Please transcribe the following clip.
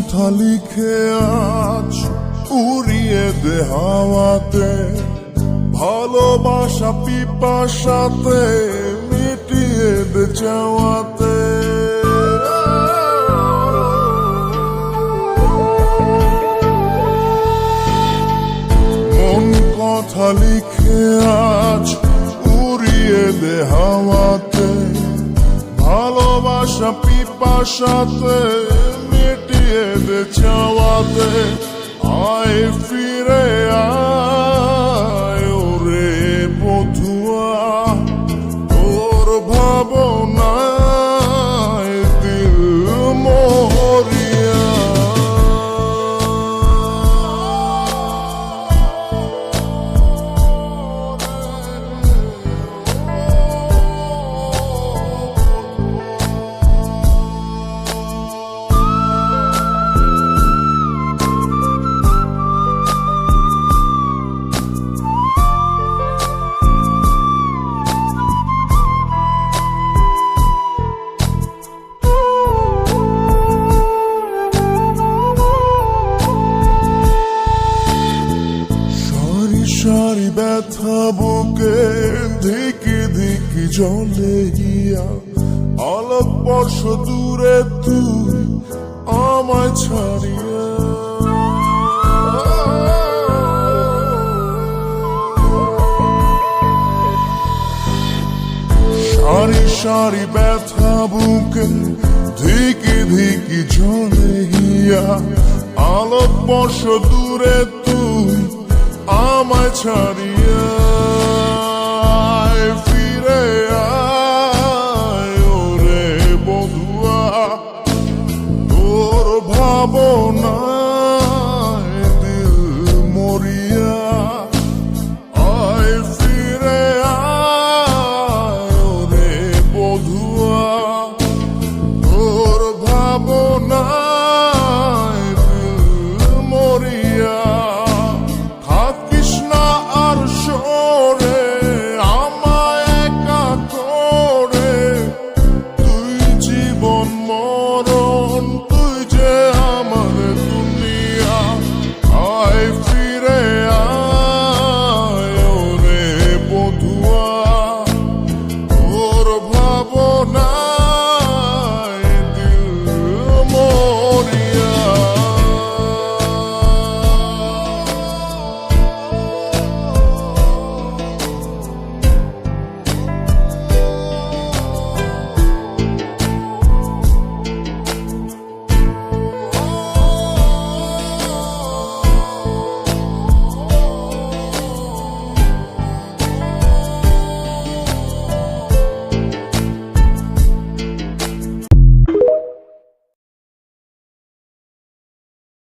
কথা লিখে আজ উড়িয়ে দে হাওয়াতে, ভালোবাসা পিপাসাতে মিটিয়ে দে চাওয়াতে। মন কথা লিখে আজ উড়িয়ে দে হাওয়াতে, ভালোবাসা পিপাসাতে মিটিয়ে দে চাওয়াতে। আয় ফিরে আয় ওরে বধুয়া, তোর ভাবনায় দিল মরিয়া। সারি ব্যথা বুকে ধিকি ধিকি জলে গিয়া, আলোক বর্ষ দূরে তুই আমায় ছাড়িয়া। সারি সারি ব্যথা বুকে ধিকি ধিকি জলে গিয়া, আলোক বর্ষ দূরে তুই আমায় ছাড়িয়া। ফিরে আয় ওরে বধুয়া, তোর ভাবনা